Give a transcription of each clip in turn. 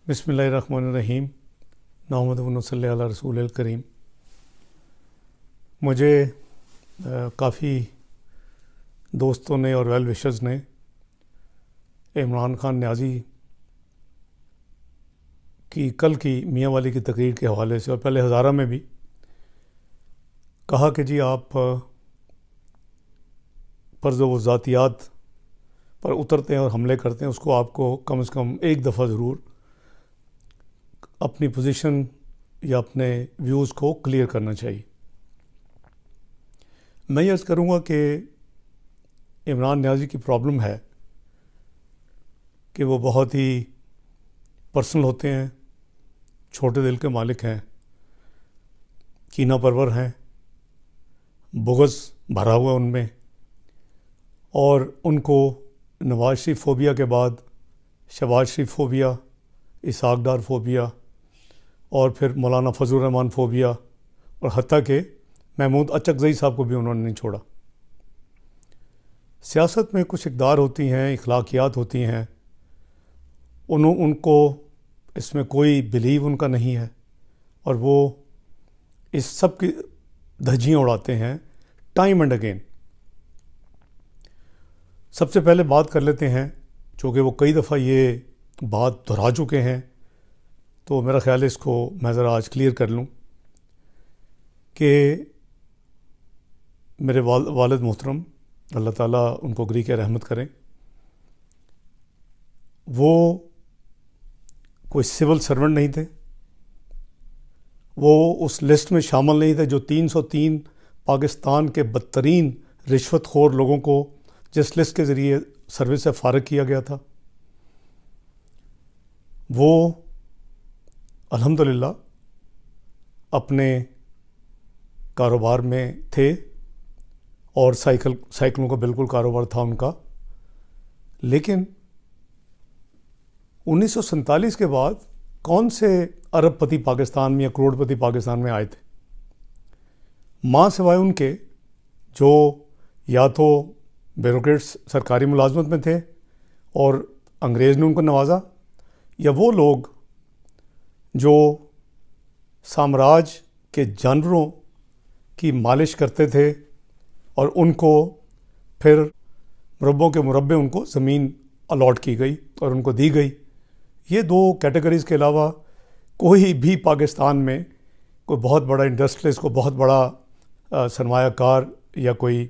بسم اللہ الرحمن الرحیم نحمدہ و نصلی علی رسول الکریم۔ مجھے کافی دوستوں نے اور ویل وشرز نے عمران خان نیازی کی کل کی میاں والی کی تقریر کے حوالے سے اور پہلے ہزارہ میں بھی کہا کہ جی آپ پر جو وہ ذاتیات پر اترتے ہیں اور حملے کرتے ہیں اس کو آپ کو کم از کم ایک دفعہ ضرور اپنی پوزیشن یا اپنے ویوز کو کلیئر کرنا چاہیے۔ میں یہ عرض کروں گا کہ عمران نیازی کی پرابلم ہے کہ وہ بہت ہی پرسنل ہوتے ہیں، چھوٹے دل کے مالک ہیں، کینہ پرور ہیں، بغض بھرا ہوا ان میں، اور ان کو نواز شریف فوبیا کے بعد شہباز شریف فوبیا، اسحاق ڈار فوبیا، اور پھر مولانا فضل الرحمان فوبیا، اور حتیٰ کہ محمود اچکزئی صاحب کو بھی انہوں نے نہیں چھوڑا۔ سیاست میں کچھ اقدار ہوتی ہیں، اخلاقیات ہوتی ہیں، ان کو اس میں کوئی بلیو ان کا نہیں ہے اور وہ اس سب کی دھجیاں اڑاتے ہیں ٹائم اینڈ اگین۔ سب سے پہلے بات کر لیتے ہیں، چونکہ وہ کئی دفعہ یہ بات دہرا چکے ہیں تو میرا خیال ہے اس کو میں ذرا آج کلیئر کر لوں کہ میرے والد محترم اللہ تعالیٰ ان کو گری کے رحمت کریں، وہ کوئی سول سرونٹ نہیں تھے، وہ اس لسٹ میں شامل نہیں تھے جو 303 پاکستان کے بدترین رشوت خور لوگوں کو جس لسٹ کے ذریعے سروس سے فارغ کیا گیا تھا۔ وہ الحمدللہ اپنے کاروبار میں تھے اور سائیکلوں کا بالکل کاروبار تھا ان کا، لیکن 1947 کے بعد کون سے ارب پتی پاکستان میں یا کروڑ پتی پاکستان میں آئے تھے؟ ماں سوائے ان کے جو یا تو بیوروکریٹس سرکاری ملازمت میں تھے اور انگریز نے ان کو نوازا، یا وہ لوگ جو سامراج کے جانوروں کی مالش کرتے تھے اور ان کو پھر مربوں کے مربے ان کو زمین الاٹ کی گئی اور ان کو دی گئی۔ یہ دو کیٹیگریز کے علاوہ کوئی بھی پاکستان میں کوئی بہت بڑا انڈسٹریلسٹ، کوئی بہت بڑا سرمایہ کار یا کوئی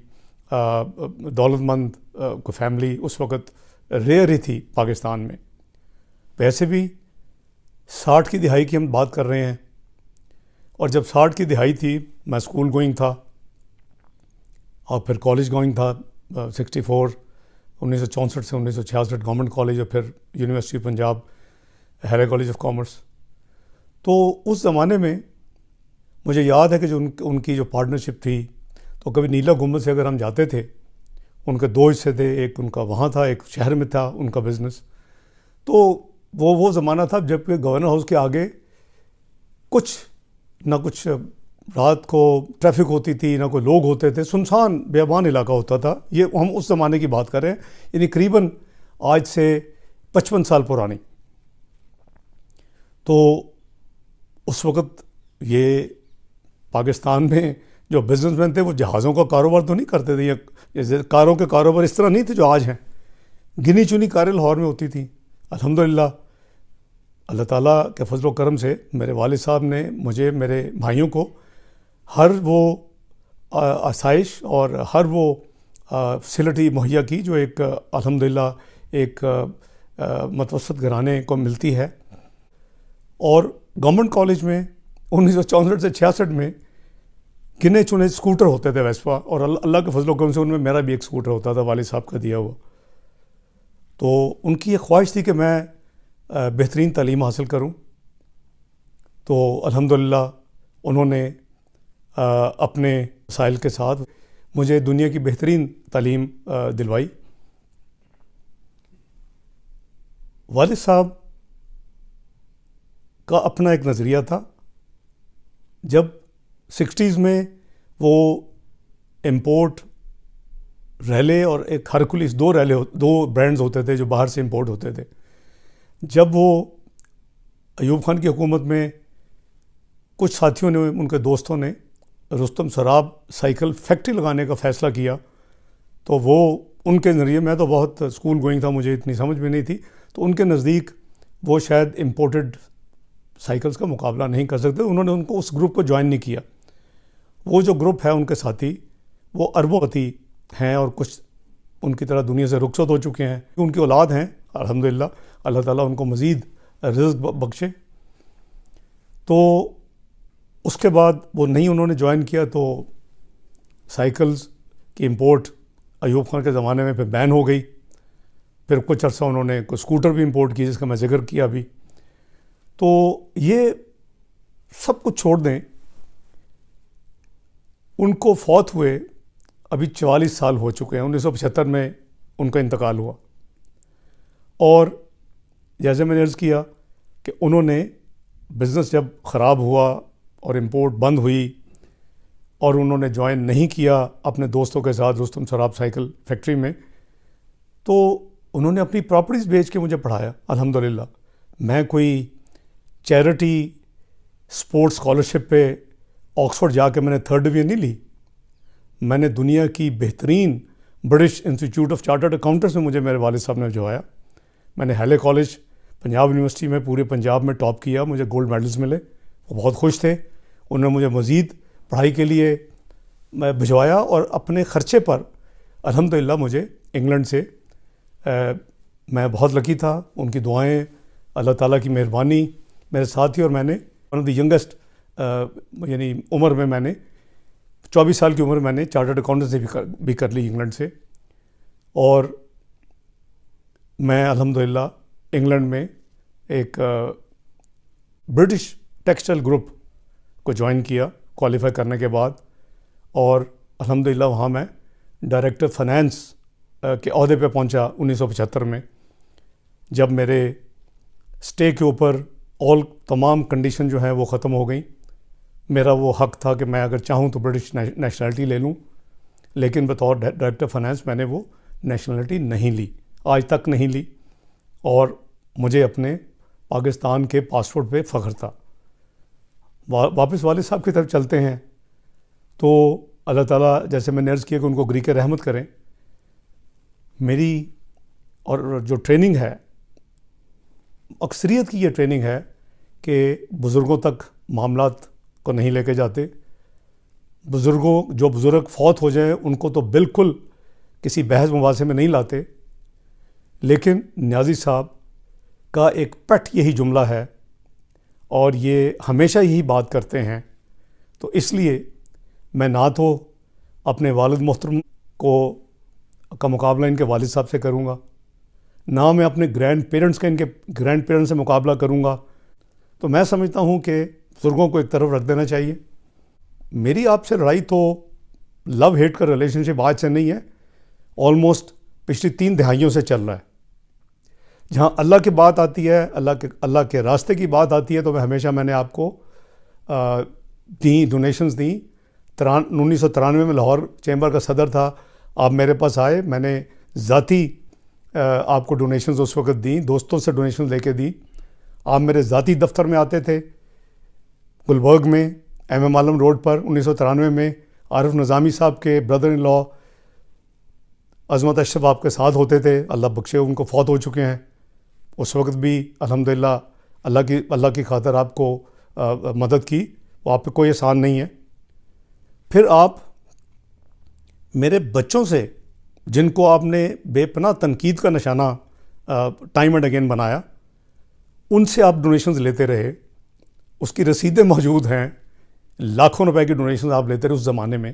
دولت مند کوئی فیملی اس وقت ریئر ہی تھی پاکستان میں۔ ویسے بھی 60 کی دہائی کی ہم بات کر رہے ہیں، اور جب 60 کی دہائی تھی میں اسکول گوئنگ تھا اور پھر کالج گوئنگ تھا، 64 1964 سے 1966 گورنمنٹ کالج اور پھر یونیورسٹی پنجاب ہیرا کالج آف کامرس۔ تو اس زمانے میں مجھے یاد ہے کہ جو ان کی جو پارٹنرشپ تھی، تو کبھی نیلا گنبد سے اگر ہم جاتے تھے، ان کے دو حصے تھے، ایک ان کا وہاں تھا، ایک شہر میں تھا ان کا بزنس۔ تو وہ زمانہ تھا جب کہ گورنر ہاؤس کے آگے کچھ نہ کچھ رات کو ٹریفک ہوتی تھی، نہ کوئی لوگ ہوتے تھے، سنسان بیابان علاقہ ہوتا تھا۔ یہ ہم اس زمانے کی بات کر رہے ہیں، یعنی قریباً آج سے 55 سال پرانی۔ تو اس وقت یہ پاکستان میں جو بزنس مین تھے وہ جہازوں کا کاروبار تو نہیں کرتے تھے، یا کاروں کے کاروبار اس طرح نہیں تھے جو آج ہیں۔ گنی چنی کاریں لاہور میں ہوتی تھیں۔ الحمدللہ اللہ تعالیٰ کے فضل و کرم سے میرے والد صاحب نے مجھے، میرے بھائیوں کو ہر وہ آسائش اور ہر وہ فیسلٹی مہیا کی جو ایک الحمدللہ ایک متوسط گھرانے کو ملتی ہے۔ اور گورنمنٹ کالج میں 1964 سے 66 میں گنے چنے اسکوٹر ہوتے تھے ویسپا، اور اللہ کے فضل و کرم سے ان میں میرا بھی ایک اسکوٹر ہوتا تھا والد صاحب کا دیا ہوا۔ تو ان کی یہ خواہش تھی کہ میں بہترین تعلیم حاصل کروں، تو الحمدللہ انہوں نے اپنے وسائل کے ساتھ مجھے دنیا کی بہترین تعلیم دلوائی۔ والد صاحب کا اپنا ایک نظریہ تھا۔ جب 60s میں وہ امپورٹ ریلے اور ایک ہرکولیس، دو برانڈز ہوتے تھے جو باہر سے امپورٹ ہوتے تھے، جب وہ ایوب خان کی حکومت میں کچھ ساتھیوں نے، ان کے دوستوں نے رستم سراب سائیکل فیکٹری لگانے کا فیصلہ کیا، تو وہ ان کے ذریعے، میں تو بہت اسکول گوئنگ تھا، مجھے اتنی سمجھ میں نہیں تھی، تو ان کے نزدیک وہ شاید امپورٹڈ سائیکلز کا مقابلہ نہیں کر سکتے، انہوں نے ان کو اس گروپ کو جوائن نہیں کیا۔ وہ جو گروپ ہے ان کے ساتھی وہ اربوں پتی ہیں اور کچھ ان کی طرح دنیا سے رخصت ہو چکے ہیں، ان کی اولاد ہیں الحمدللہ، اللہ تعالیٰ ان کو مزید رزق بخشے۔ تو اس کے بعد وہ نہیں انہوں نے جوائن کیا، تو سائیکلز کی امپورٹ ایوب خان کے زمانے میں پھر بین ہو گئی۔ پھر کچھ عرصہ انہوں نے کوئی اسکوٹر بھی امپورٹ کی جس کا میں ذکر کیا ابھی۔ تو یہ سب کچھ چھوڑ دیں، ان کو فوت ہوئے ابھی 44 سال ہو چکے ہیں، 1975 میں ان کا انتقال ہوا۔ اور جیسے میں نے عرض کیا کہ انہوں نے بزنس جب خراب ہوا اور امپورٹ بند ہوئی اور انہوں نے جوائن نہیں کیا اپنے دوستوں کے ساتھ رستم سراب سائیکل فیکٹری میں، تو انہوں نے اپنی پراپرٹیز بیچ کے مجھے پڑھایا الحمدللہ۔ میں کوئی چیریٹی سپورٹس اسکالرشپ پہ آکسفورڈ جا کے میں نے 3rd ڈویژن نہیں لی، میں نے دنیا کی بہترین British institute of chartered accountants میں مجھے میرے والد صاحب نے جوایا۔ میں نے ہیلے کالج پنجاب یونیورسٹی میں پورے پنجاب میں ٹاپ کیا، مجھے گولڈ میڈلز ملے، وہ بہت خوش تھے، انہوں نے مجھے مزید پڑھائی کے لیے میں بھجوایا، اور اپنے خرچے پر الحمدللہ مجھے انگلینڈ سے میں بہت لکی تھا، ان کی دعائیں، اللہ تعالیٰ کی مہربانی میرے ساتھ تھی، اور میں نے ون آف دی ینگسٹ یعنی عمر میں نے 24 سال کی عمر میں نے چارٹرڈ اکاؤنٹنسی بھی کر لی انگلینڈ سے۔ اور میں الحمدللہ انگلینڈ میں ایک برٹش ٹیکسٹائل گروپ کو جوائن کیا کوالیفائی کرنے کے بعد، اور الحمدللہ وہاں میں ڈائریکٹر فائنانس کے عہدے پہ پہنچا 1975 میں، جب میرے اسٹے کے اوپر تمام کنڈیشن جو ہیں وہ ختم ہو گئیں۔ میرا وہ حق تھا کہ میں اگر چاہوں تو برٹش نیشنلٹی لے لوں، لیکن بطور ڈائریکٹر فائنانس میں نے وہ نیشنلٹی نہیں لی، آج تک نہیں لی، اور مجھے اپنے پاکستان کے پاسپورٹ پہ فخر تھا۔ واپس والد صاحب کی طرف چلتے ہیں، تو اللہ تعالیٰ جیسے میں نے عرض کیا کہ ان کو گریک رحمت کریں۔ میری اور جو ٹریننگ ہے، اکثریت کی یہ ٹریننگ ہے کہ بزرگوں تک معاملات کو نہیں لے کے جاتے، جو بزرگ فوت ہو جائیں ان کو تو بالکل کسی بحث مباحثے میں نہیں لاتے، لیکن نیازی صاحب کا ایک پٹ یہی جملہ ہے، اور یہ ہمیشہ یہی بات کرتے ہیں، تو اس لیے میں نہ تو اپنے والد محترم کا مقابلہ ان کے والد صاحب سے کروں گا، نہ میں اپنے گرینڈ پیرنٹس کا ان کے گرینڈ پیرنٹس سے مقابلہ کروں گا۔ تو میں سمجھتا ہوں کہ بزرگوں کو ایک طرف رکھ دینا چاہیے۔ میری آپ سے لڑائی تو لو ہیٹ کا ریلیشن شپ آج سے نہیں ہے، آلموسٹ پچھلی 3 دہائیوں سے چل رہا ہے۔ جہاں اللہ کی بات آتی ہے، اللہ کے راستے کی بات آتی ہے، تو میں نے آپ کو ڈونیشنز دیں۔ 1993 میں لاہور چیمبر کا صدر تھا، آپ میرے پاس آئے، میں نے ذاتی آپ کو ڈونیشنز اس وقت دیں، دوستوں سے ڈونیشنز لے کے دی۔ آپ میرے ذاتی دفتر میں آتے تھے گلبرگ میں ایم عالم روڈ پر 1993 میں، عارف نظامی صاحب کے بردر ان لا عظمت اشرف آپ کے ساتھ ہوتے تھے، اللہ بخشے ان کو فوت ہو چکے ہیں۔ اس وقت بھی الحمدللہ اللہ کی خاطر آپ کو مدد کی، وہ آپ پہ کوئی احسان نہیں ہے۔ پھر آپ میرے بچوں سے، جن کو آپ نے بے پناہ تنقید کا نشانہ ٹائم اینڈ اگین بنایا، ان سے آپ ڈونیشنز لیتے رہے، اس کی رسیدیں موجود ہیں، لاکھوں روپے کی ڈونیشنز آپ لیتے رہے اس زمانے میں،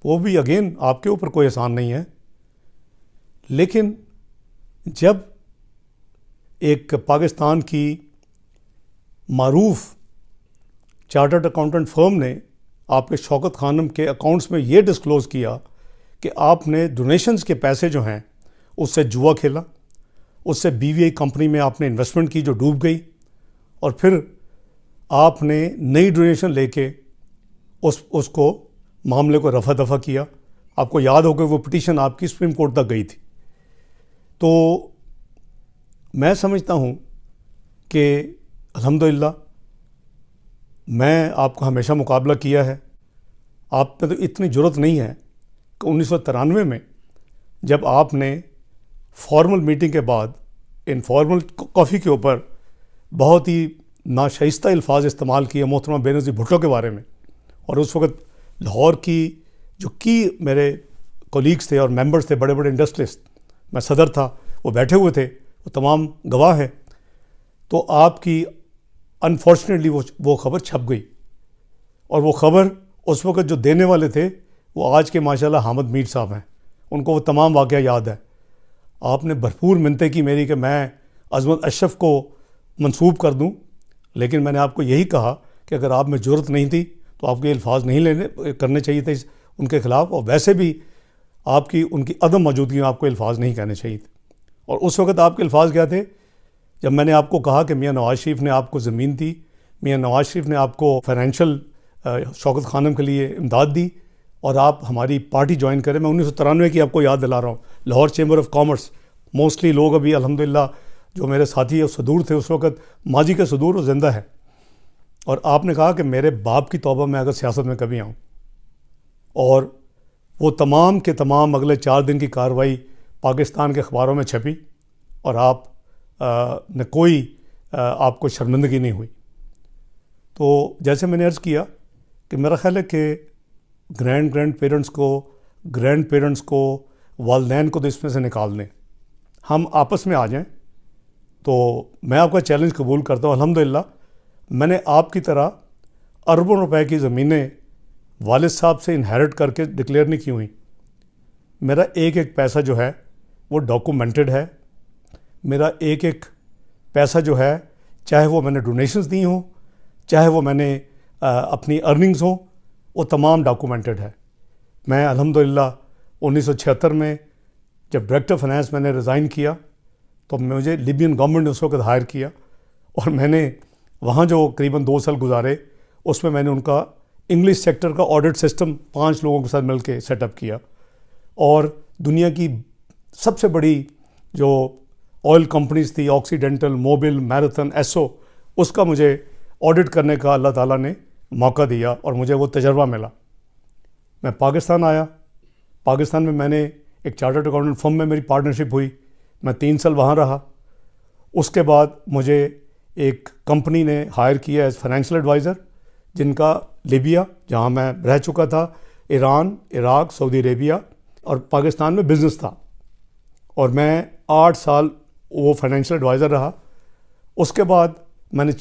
وہ بھی اگین آپ کے اوپر کوئی احسان نہیں ہے۔ لیکن جب ایک پاکستان کی معروف چارٹرڈ اکاؤنٹنٹ فرم نے آپ کے شوکت خانم کے اکاؤنٹس میں یہ ڈسکلوز کیا کہ آپ نے ڈونیشنز کے پیسے جو ہیں اس سے جوا کھیلا، اس سے بی وی آئی کمپنی میں آپ نے انویسٹمنٹ کی جو ڈوب گئی، اور پھر آپ نے نئی ڈونیشن لے کے اس کو معاملے کو رفع دفع کیا۔ آپ کو یاد ہوگا وہ پٹیشن آپ کی سپریم کورٹ تک گئی تھی۔ تو میں سمجھتا ہوں کہ الحمدللہ میں آپ کا ہمیشہ مقابلہ کیا ہے. آپ میں تو اتنی جرت نہیں ہے کہ 1993 میں جب آپ نے فارمل میٹنگ کے بعد انفارمل کافی کے اوپر بہت ہی ناشائستہ الفاظ استعمال کیے محترمہ بے نظیر بھٹو کے بارے میں، اور اس وقت لاہور کی جو میرے کولیگز تھے اور ممبرز تھے، بڑے بڑے انڈسٹریسٹ، میں صدر تھا، وہ بیٹھے ہوئے تھے، وہ تمام گواہ ہیں، تو آپ کی انفارچونیٹلی وہ خبر چھپ گئی. اور وہ خبر اس وقت جو دینے والے تھے وہ آج کے ماشاءاللہ حامد میر صاحب ہیں. ان کو وہ تمام واقعہ یاد ہے. آپ نے بھرپور منتیں کی میری کہ میں عظمت اشرف کو منسوب کر دوں، لیکن میں نے آپ کو یہی کہا کہ اگر آپ میں جرت نہیں تھی تو آپ کے الفاظ نہیں کرنے چاہیے تھے ان کے خلاف، اور ویسے بھی آپ کی ان کی عدم موجودگی میں آپ کو الفاظ نہیں کہنے چاہیے تھے. اور اس وقت آپ کے الفاظ کیا تھے؟ جب میں نے آپ کو کہا کہ میاں نواز شریف نے آپ کو زمین دی، میاں نواز شریف نے آپ کو فائنینشیل شوکت خانم کے لیے امداد دی اور آپ ہماری پارٹی جوائن کریں. میں 1993 کی آپ کو یاد دلا رہا ہوں. Lahore chamber of commerce, mostly لوگ ابھی الحمدللہ جو میرے ساتھی اور صدور تھے اس وقت، ماضی کے صدور، وہ زندہ ہے. اور آپ نے کہا کہ میرے باپ کی توبہ میں اگر سیاست میں کبھی آؤں. اور وہ تمام کے تمام اگلے 4 دن کی کارروائی پاکستان کے اخباروں میں چھپی، اور آپ نے کوئی آپ کو شرمندگی نہیں ہوئی. تو جیسے میں نے عرض کیا کہ میرا خیال ہے کہ گرینڈ پیرنٹس کو والدین کو تو اس میں سے نکال دیں، ہم آپس میں آ جائیں. تو میں آپ کا چیلنج قبول کرتا ہوں. الحمدللہ میں نے آپ کی طرح اربوں روپے کی زمینیں والد صاحب سے انہیرٹ کر کے ڈکلیئر نہیں کی ہوئیں. میرا ایک ایک پیسہ جو ہے وہ ڈاکومنٹڈ ہے. میرا ایک ایک پیسہ جو ہے، چاہے وہ میں نے ڈونیشنز دی ہوں، چاہے وہ میں نے اپنی ارننگز ہوں، وہ تمام ڈاکومنٹڈ ہے. میں الحمدللہ 1976 میں جب ڈائریکٹر فائنانس میں نے ریزائن کیا تو مجھے لیبین گورنمنٹ نے اس وقت ہائر کیا، اور میں نے وہاں جو قریباً 2 سال گزارے اس میں نے ان کا انگلش سیکٹر کا آڈٹ سسٹم 5 لوگوں کے ساتھ مل کے سیٹ اپ کیا. اور دنیا کی سب سے بڑی جو آئل کمپنیز تھی، آکسیڈنٹل، موبل، میراتھن، ایسو، اس کا مجھے آڈٹ کرنے کا اللہ تعالیٰ نے موقع دیا اور مجھے وہ تجربہ ملا. میں پاکستان آیا. پاکستان میں نے ایک چارٹرڈ اکاؤنٹنٹ فرم میں میری پارٹنرشپ ہوئی. میں 3 سال وہاں رہا. اس کے بعد مجھے ایک کمپنی نے ہائر کیا ایز فائنینشیل ایڈوائزر، جن کا لیبیا جہاں میں رہ چکا تھا، ایران، عراق، سعودی عربیہ اور پاکستان میں بزنس تھا. اور میں 8 سال وہ فائنینشیل ایڈوائزر رہا. اس کے بعد میں نے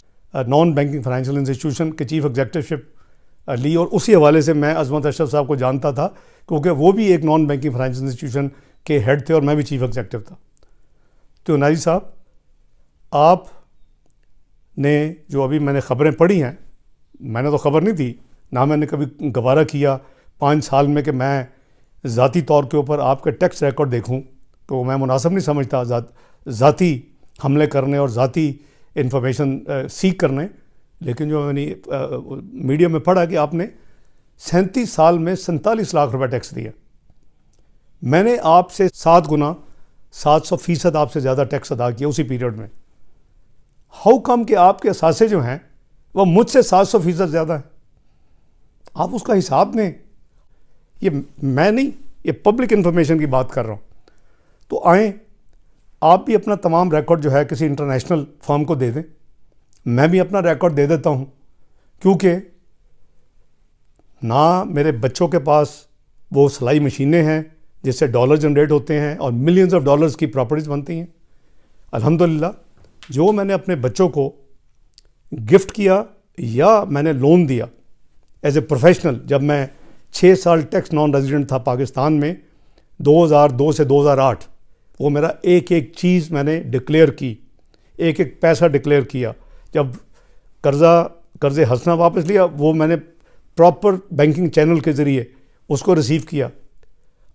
نان بینکنگ فائنینشیل انسٹیٹیوشن کے چیف ایگزیکٹو شپ لی، اور اسی حوالے سے میں عظمت اشرف صاحب کو جانتا تھا کیونکہ وہ بھی ایک نان بینکنگ فائنینشیل انسٹیٹیوشن کے ہیڈ تھے اور میں بھی چیف ایگزیکٹو تھا. تو ناجی صاحب، آپ نے جو ابھی میں نے خبریں پڑھی ہیں، میں نے تو خبر نہیں تھی، نہ میں نے کبھی گوارا کیا 5 سال میں کہ میں ذاتی طور کے اوپر آپ کے ٹیکس ریکارڈ دیکھوں، تو میں مناسب نہیں سمجھتا ذاتی حملے کرنے اور ذاتی انفارمیشن سیکھ کرنے. لیکن جو میں نے میڈیا میں پڑھا کہ آپ نے 37 سال میں 47 لاکھ روپے ٹیکس دیا. میں نے آپ سے 7 گنا 700% آپ سے زیادہ ٹیکس ادا کیا اسی پیریڈ میں. ہاؤ کم کہ آپ کے اثاثے جو ہیں وہ مجھ سے 700% زیادہ ہیں؟ آپ اس کا حساب دیں. یہ میں نہیں، یہ پبلک انفارمیشن کی بات کر رہا ہوں. تو آئیں آپ بھی اپنا تمام ریکارڈ جو ہے کسی انٹرنیشنل فرم کو دے دیں. میں بھی اپنا ریکارڈ دے دیتا ہوں، کیونکہ نہ میرے بچوں کے پاس وہ سلائی مشینیں ہیں جس سے ڈالر جنریٹ ہوتے ہیں اور ملینز آف ڈالرز کی پراپرٹیز بنتی ہیں. الحمدللہ جو میں نے اپنے بچوں کو گفٹ کیا یا میں نے لون دیا ایز اے پروفیشنل، جب میں 6 سال ٹیکس نان ریزیڈنٹ تھا پاکستان میں 2002 سے 2008، وہ میرا ایک ایک چیز میں نے ڈکلیئر کی، ایک ایک پیسہ ڈکلیئر کیا. جب قرض ہنسنا واپس لیا، وہ میں نے پراپر بینکنگ چینل کے ذریعے اس کو ریسیو کیا.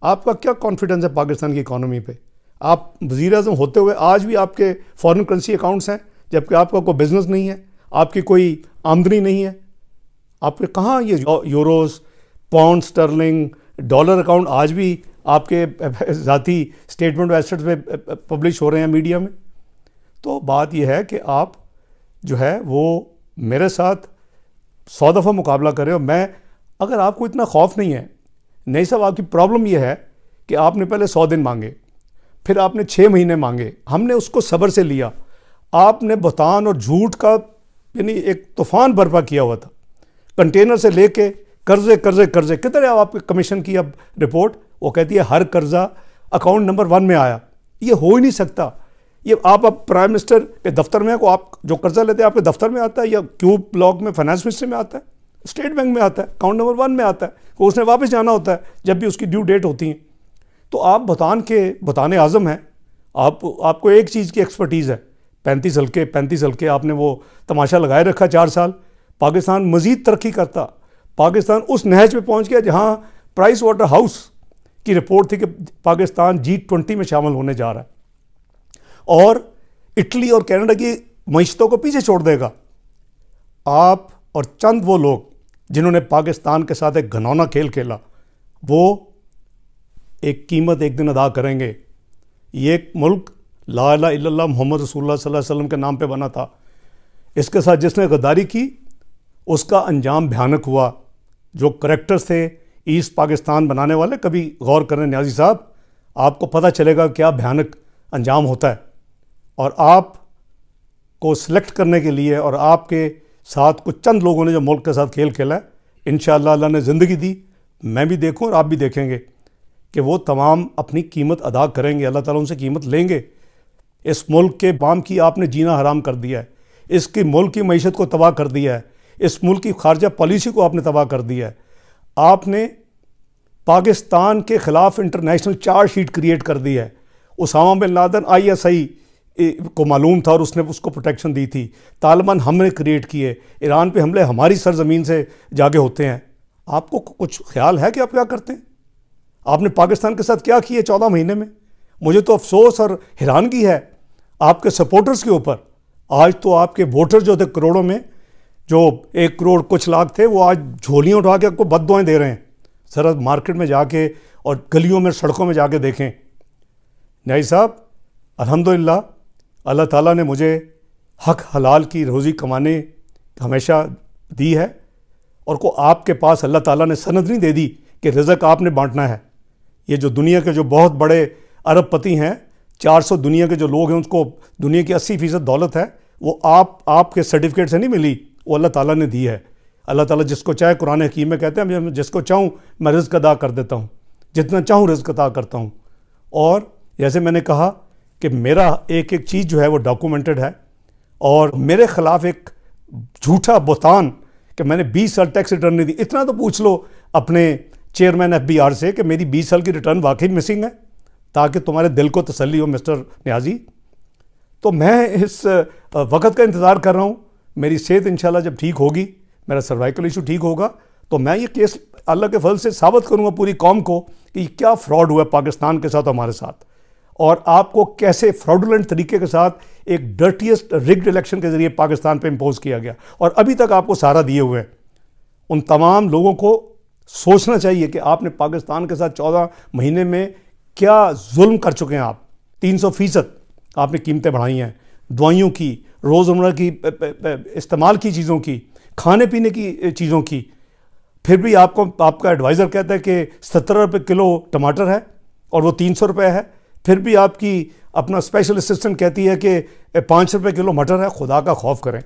آپ کا کیا کانفیڈنس ہے پاکستان کی اکانومی پہ؟ آپ وزیر اعظم ہوتے ہوئے آج بھی آپ کے فارن کرنسی اکاؤنٹس ہیں، جبکہ آپ کا کوئی بزنس نہیں ہے، آپ کی کوئی آمدنی نہیں ہے. آپ کے کہاں یہ euros, pound Stirling, dollar account آج بھی آپ کے ذاتی اسٹیٹمنٹ ایسٹس میں پبلش ہو رہے ہیں میڈیا میں؟ تو بات یہ ہے کہ آپ جو ہے وہ میرے ساتھ 100 دفعہ مقابلہ کرے. اور میں, اگر آپ کو اتنا خوف نہیں ہے, نہیں صاحب آپ کی پرابلم یہ ہے کہ آپ نے پہلے 100 دن مانگے, پھر آپ نے 6 مہینے مانگے, ہم نے اس کو صبر سے لیا. آپ نے بہتان اور جھوٹ کا یعنی ایک طوفان برپا کیا ہوا تھا, کنٹینر سے لے کے قرضے قرضے قرضے. کدھر ہے آپ کمیشن کی اب رپورٹ؟ وہ کہتی ہے ہر قرضہ اکاؤنٹ نمبر 1 میں آیا. یہ ہو ہی نہیں سکتا. یہ آپ اب پرائم منسٹر کے دفتر میں کو آپ جو قرضہ لیتے ہیں آپ کے دفتر میں آتا ہے, یا کیو بلاک میں فائنانس منسٹری میں آتا ہے, اسٹیٹ بینک میں آتا ہے, اکاؤنٹ نمبر 1 میں آتا ہے, وہ اس نے واپس جانا ہوتا ہے جب بھی اس کی ڈیو ڈیٹ ہوتی ہیں. تو آپ بہتان اعظم ہیں. آپ کو ایک چیز کی ایکسپرٹیز ہے, 35 ہلکے آپ نے وہ تماشا لگائے رکھا 4 سال. پاکستان مزید ترقی کرتا, پاکستان اس نہج پہ پہنچ گیا جہاں پرائس واٹر ہاؤس کی رپورٹ تھی کہ پاکستان G20 میں شامل ہونے جا رہا ہے, اور اٹلی اور کینیڈا کی معیشتوں کو پیچھے چھوڑ دے گا. آپ اور چند وہ لوگ جنہوں نے پاکستان کے ساتھ ایک گھنونا کھیل کھیلا, وہ ایک قیمت ایک دن ادا کریں گے. یہ ایک ملک لا الہ الا اللہ محمد رسول اللہ صلی اللہ علیہ وسلم کے نام پہ بنا تھا. اس کے ساتھ جس نے غداری کی اس کا انجام بھیانک ہوا. جو کریکٹرز تھے ایسٹ پاکستان بنانے والے, کبھی غور کریں نیازی صاحب, آپ کو پتہ چلے گا کیا بھیانک انجام ہوتا ہے. اور آپ کو سلیکٹ کرنے کے لیے اور آپ کے ساتھ کچھ چند لوگوں نے جو ملک کے ساتھ کھیل کھیلا ہے, انشاءاللہ اللہ نے زندگی دی, میں بھی دیکھوں اور آپ بھی دیکھیں گے کہ وہ تمام اپنی قیمت ادا کریں گے. اللہ تعالیٰ ان سے قیمت لیں گے. اس ملک کے عوام کی آپ نے جینا حرام کر دیا ہے, اس کی ملک کی معیشت کو تباہ کر دیا ہے, اس ملک کی خارجہ پالیسی کو آپ نے تباہ کر دیا ہے. آپ نے پاکستان کے خلاف انٹرنیشنل چارج شیٹ کریٹ کر دی ہے. اسامہ بن لادن ISI کو معلوم تھا اور اس نے اس کو پروٹیکشن دی تھی. طالبان ہم نے کریٹ کیے. ایران پہ حملے ہماری سرزمین سے جاگے ہوتے ہیں. آپ کو کچھ خیال ہے کہ آپ کیا کرتے ہیں؟ آپ نے پاکستان کے ساتھ کیا کیے 14 مہینے میں؟ مجھے تو افسوس اور حیرانگی ہے آپ کے سپورٹرز کے اوپر. آج تو آپ کے ووٹر جو تھے کروڑوں میں, جو 1 کروڑ کچھ لاکھ تھے, وہ آج جھولیاں اٹھا کے آپ کو بد دعائیں دے رہے ہیں. ذرا مارکیٹ میں جا کے اور گلیوں میں سڑکوں میں جا کے دیکھیں. نیازی صاحب, الحمدللہ اللہ تعالیٰ نے مجھے حق حلال کی روزی کمانے ہمیشہ دی ہے, اور کو آپ کے پاس اللہ تعالیٰ نے سند نہیں دے دی کہ رزق آپ نے بانٹنا ہے. یہ جو دنیا کے جو بہت بڑے ارب پتی ہیں, 400 دنیا کے جو لوگ ہیں, اس کو دنیا کی 80% دولت ہے, وہ آپ کے سرٹیفکیٹ سے نہیں ملی, وہ اللہ تعالیٰ نے دی ہے. اللہ تعالیٰ جس کو چاہے, قرآن حکیم میں کہتے ہیں جس کو چاہوں میں رزق ادا کر دیتا ہوں, جتنا چاہوں رزق ادا کرتا ہوں. اور جیسے میں نے کہا کہ میرا ایک چیز جو ہے وہ ڈاکومنٹڈ ہے, اور میرے خلاف ایک جھوٹا بہتان کہ میں نے 20 سال ٹیکس ریٹرن نہیں دی. اتنا تو پوچھ لو اپنے چیئرمین FBR سے کہ میری 20 سال کی ریٹرن واقعی مسنگ ہے, تاکہ تمہارے دل کو تسلی ہو مسٹر نیازی. تو میں اس وقت کا انتظار کر رہا ہوں. میری صحت انشاءاللہ جب ٹھیک ہوگی, میرا سروائیکل ایشو ٹھیک ہوگا, تو میں یہ کیس اللہ کے فضل سے ثابت کروں گا پوری قوم کو کہ یہ کیا فراڈ ہوا ہے پاکستان کے ساتھ, ہمارے ساتھ, اور آپ کو کیسے فراڈولنٹ طریقے کے ساتھ ایک ڈرٹیسٹ رگڈ الیکشن کے ذریعے پاکستان پہ امپوز کیا گیا, اور ابھی تک آپ کو سہارا دیے ہوئے ہیں. ان تمام لوگوں کو سوچنا چاہیے کہ آپ نے پاکستان کے ساتھ 14 مہینے میں کیا ظلم کر چکے ہیں. آپ 300% آپ نے قیمتیں بڑھائی ہیں, دوائیوں کی, روزمرہ کی استعمال کی چیزوں کی, کھانے پینے کی چیزوں کی. پھر بھی آپ کا ایڈوائزر کہتا ہے کہ 17 روپے کلو ٹماٹر ہے اور وہ 300 روپے ہے. پھر بھی آپ کی اپنا اسپیشل اسسٹنٹ کہتی ہے کہ 5 روپے کلو مٹر ہے. خدا کا خوف کریں.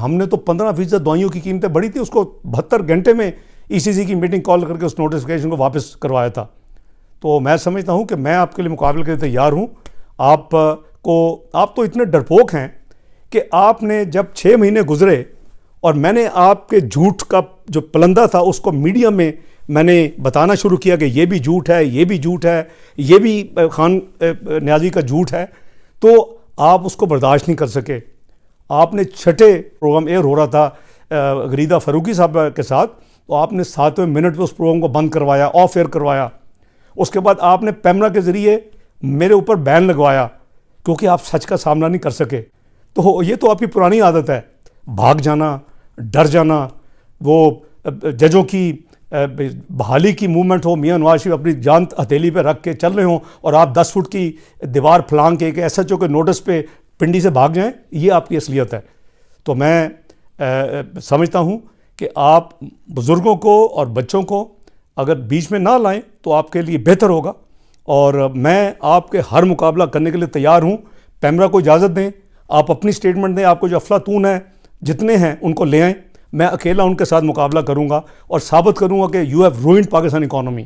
ہم نے تو 15% دوائیوں کی قیمتیں بڑھی تھی, اس کو 72 گھنٹے میں ECC کی میٹنگ کال کر کے اس نوٹیفیکیشن کو واپس کروایا تھا. تو میں سمجھتا ہوں کہ میں آپ کے لیے مقابلے کے لیے تیار ہوں. آپ تو اتنے ڈرپوک ہیں کہ آپ نے جب 6 مہینے گزرے اور میں نے آپ کے جھوٹ کا جو پلندہ تھا اس کو میڈیا میں نے بتانا شروع کیا کہ یہ بھی جھوٹ ہے, یہ بھی جھوٹ ہے, یہ بھی خان نیازی کا جھوٹ ہے, تو آپ اس کو برداشت نہیں کر سکے. آپ نے چھٹے پروگرام ایئر ہو رہا تھا غریدہ فاروقی صاحب کے ساتھ, تو آپ نے 7ویں منٹ پہ اس پروگرام کو بند کروایا, آف ایئر کروایا. اس کے بعد آپ نے پیمرا کے ذریعے میرے اوپر بین لگوایا کیونکہ آپ سچ کا سامنا نہیں کر سکے. تو یہ تو آپ کی پرانی عادت ہے, بھاگ جانا, ڈر جانا. وہ ججوں کی بحالی کی موومنٹ ہو, میاں نواز شریف اپنی جان ہتھیلی پہ رکھ کے چل رہے ہوں اور آپ 10 فٹ کی دیوار پھلانگ کے ایک SHO کے نوٹس پہ پنڈی سے بھاگ جائیں, یہ آپ کی اصلیت ہے. تو میں سمجھتا ہوں کہ آپ بزرگوں کو اور بچوں کو اگر بیچ میں نہ لائیں تو آپ کے لیے بہتر ہوگا، اور میں آپ کے ہر مقابلہ کرنے کے لیے تیار ہوں۔ پیمرا کو اجازت دیں، آپ اپنی سٹیٹمنٹ دیں، آپ کو جو افلاطون ہیں جتنے ہیں ان کو لے آئیں، میں اکیلا ان کے ساتھ مقابلہ کروں گا اور ثابت کروں گا کہ you have ruined Pakistan economy.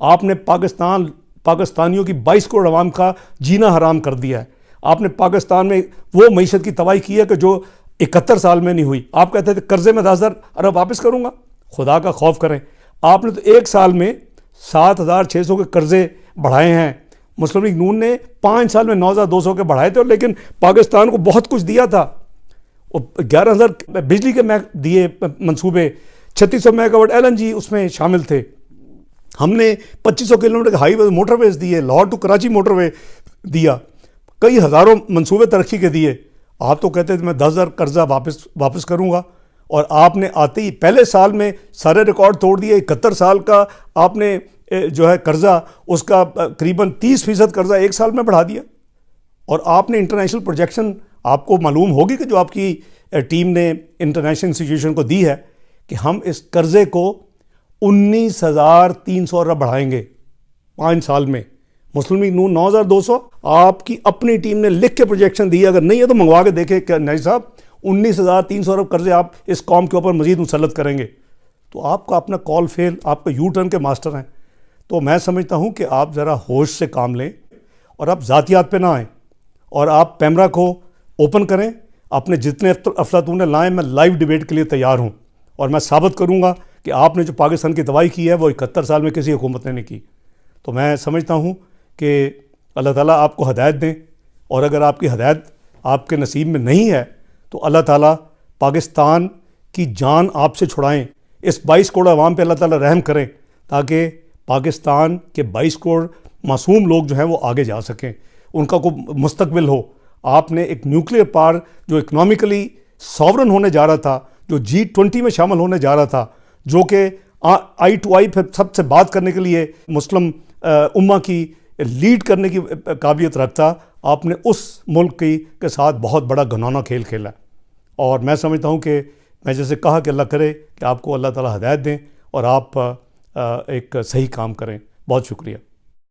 آپ نے پاکستانیوں کی 22 کروڑ عوام کا جینا حرام کر دیا ہے۔ آپ نے پاکستان میں وہ معیشت کی تباہی کی ہے کہ جو 71 سال میں نہیں ہوئی۔ آپ کہتے تھے قرضے میں 10,000 ارب واپس کروں گا، خدا کا خوف کریں۔ آپ نے تو ایک سال میں 7,600 کے قرضے بڑھائے ہیں، مسلم لیگ نون نے 5 سال میں 9,200 کے بڑھائے تھے، اور لیکن پاکستان کو بہت کچھ دیا تھا۔ 11,000 بجلی کے دیے منصوبے، 3600 میگا واٹ LNG اس میں شامل تھے۔ ہم نے 2500 کلومیٹر کے ہائی وے موٹر ویز دیے، لاہور ٹو کراچی موٹر وے دیا، کئی ہزاروں منصوبے ترقی کے دیے۔ آپ تو کہتے تھے میں 10,000 قرضہ واپس کروں گا، اور آپ نے آتے ہی پہلے سال میں سارے ریکارڈ توڑ دیے۔ 71 سال کا آپ نے جو ہے قرضہ، اس کا قریباً 30% قرضہ ایک سال میں بڑھا دیا۔ اور آپ نے انٹرنیشنل پروجیکشن، آپ کو معلوم ہوگی کہ جو آپ کی ٹیم نے انٹرنیشنل انسٹیٹیوشن کو دی ہے کہ ہم اس قرضے کو 19,300 ارب بڑھائیں گے 5 سال میں۔ مسلم لیگ نون 9,200، آپ کی اپنی ٹیم نے لکھ کے پروجیکشن دی ہے، اگر نہیں ہے تو منگوا کے دیکھیں کہ نہیں صاحب 19,300 ارب قرضے آپ اس قوم کے اوپر مزید مسلط کریں گے، تو آپ کا اپنا کال فیل، آپ کا یو ٹرن کے ماسٹر ہیں۔ تو میں سمجھتا ہوں کہ آپ ذرا ہوش سے کام لیں، اور آپ ذاتیات پہ نہ آئیں، اور آپ پیمرا کو اوپن کریں، اپنے جتنے افلاطون لائیں، میں لائیو ڈیبیٹ کے لیے تیار ہوں، اور میں ثابت کروں گا کہ آپ نے جو پاکستان کی تباہی کی ہے وہ 71 سال میں کسی حکومت نے نہیں کی۔ تو میں سمجھتا ہوں کہ اللہ تعالیٰ آپ کو ہدایت دیں، اور اگر آپ کی ہدایت آپ کے نصیب میں نہیں ہے تو اللہ تعالیٰ پاکستان کی جان آپ سے چھڑائیں، اس 22 کروڑ عوام پہ اللہ تعالیٰ رحم کریں، تاکہ پاکستان کے 22 کروڑ معصوم لوگ جو ہیں وہ آگے جا سکیں، ان کا کوئی مستقبل ہو۔ آپ نے ایک نیوکلیئر پاور جو اکنامکلی ساورن ہونے جا رہا تھا، جو G20 میں شامل ہونے جا رہا تھا، جو کہ آئی ٹو آئی پھر سب سے بات کرنے کے لیے مسلم امہ کی لیڈ کرنے کی قابلیت رکھتا، آپ نے اس ملک کے ساتھ بہت بڑا گھناؤنا کھیل کھیلا۔ اور میں سمجھتا ہوں کہ میں جیسے کہا کہ اللہ کرے کہ آپ کو اللہ تعالیٰ ہدایت دیں اور آپ ایک صحیح کام کریں۔ بہت شکریہ۔